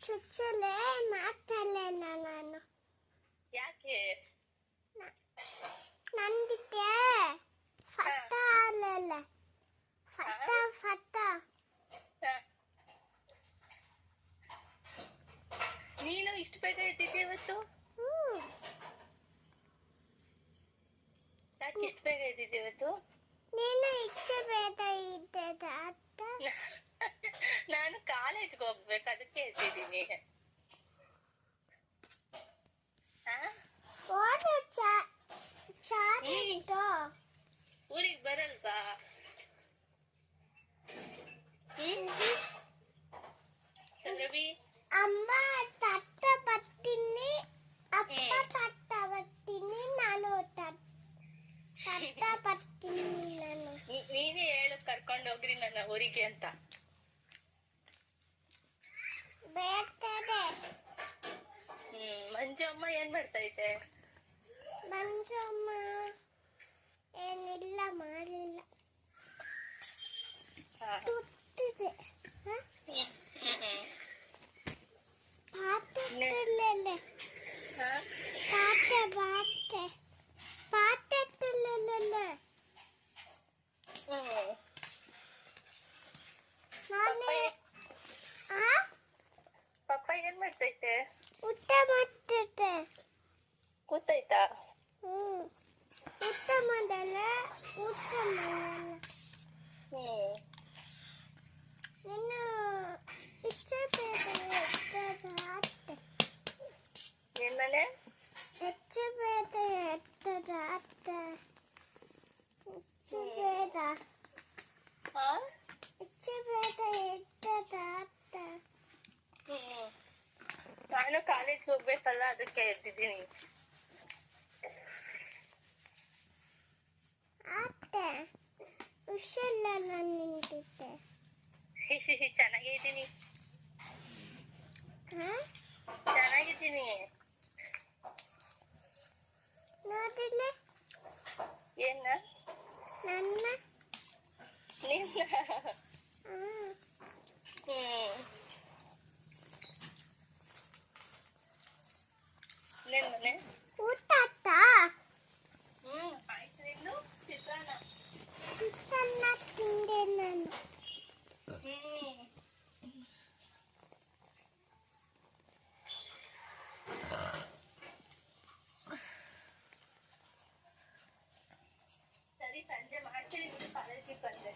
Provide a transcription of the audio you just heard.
ಚುಚ್ಚಲೆ ಮಾತಾಡಲ್ಲ ನಾನು. ಯಾಕೆ? ನಂದಿಕ್ಕೆ ಫಟ ಅಲ್ಲ ಫಟ ಫಟ. ನೀನು ಇಷ್ಟು ಬೇಗ ಎದ್ದಿದ್ದೆ ಇವತ್ತು? ಯಾಕೆ ಇಷ್ಟು ಬೇಗ ಎದ್ದಿದ್ದೆ ಇವತ್ತು? ನೀನು ಇಷ್ಟು ಬೇಗ ಇದ್ದ ಅತ್ತ. ನಾನು ಕಾಲೇಜ್ಗೆ ಹೋಗ್ಬೇಕು, ಅದಕ್ಕೆ ಎದ್ದಿದ್ದೀನಿ. ಊರಿಗೆ ಬರಲ್ವಾ? ರವಿ ಅಮ್ಮ ತಟ್ಟ ಬರ್ತೀನಿ, ಅಪ್ಪ ತಟ್ಟ ಬರ್ತೀನಿ, ನಾನು ತಟ್ಟ ಬರ್ತೀನಿ. ನಾನು ನೀನೇ ಹೇಳು, ಕರ್ಕೊಂಡು ಹೋಗ್ರಿ ನನ್ನ ಊರಿಗೆ ಅಂತ. ಬೇಕದೆ. ಮಂಜು ಅಮ್ಮ ಏನ್ ಮಾಡ್ತಾ ಇದ್ದೆ? ಮಂಜು ಅಮ್ಮ ಏನಿಲ್ಲ ಮಾಡಲಿಲ್ಲ, ತುಟ್ಟಿದೆ. ಪಾತ್ರೆ ಪಪ್ಪ ಏನ್ ಮಾಡ್ತೈತೆ? ಊಟ ಮಾಡ್ತೈತೆ. ಕೂತೈತಾ? ಊಟ ಮಾಡಲ್ಲ. ನೀನು ಇಷ್ಟೇ ಬೇಡ ಅತ್ತೆ. ನಿಮ್ಮನೆ ಹೆಚ್ಚು ಬೇಡ ಎತ್ತದ ಅತ್ತೆ. ಹೆಚ್ಚು ಬೇಡ ಎತ್ತದ ಅತ್ತೆ. ನಾನು ಕಾಲೇಜ್ಗೆ ಹೋಗ್ಬೇಕಲ್ಲ, ಅದಕ್ಕೆ ಎದ್ದಿದ್ದೀನಿ. ಅತ್ತೆ ಹುಷಾರಿಲ್ಲ ನಿಂತಿದ್ದೆ. ಚೆನ್ನಾಗಿದ್ದೀನಿ. ಚೆನ್ನಾಗಿದ್ದೀನಿ. ನೋಡಿಲ್ಲ ಏನ? ನನ್ನ ನಿನ್ನ? ನಿನ್ ಮನೆ ಊಟ ಆತ? ಆಯ್ತು. ಇನ್ನು ಚಿತ್ರಾನ್ನ ತಿಂದೆ ನಾನು. ಸರಿ, ಸಂಜೆ ಮಾಡ್ತೀನಿ, ಕಾಲೇಜಿಗೆ ಬಂದೆ.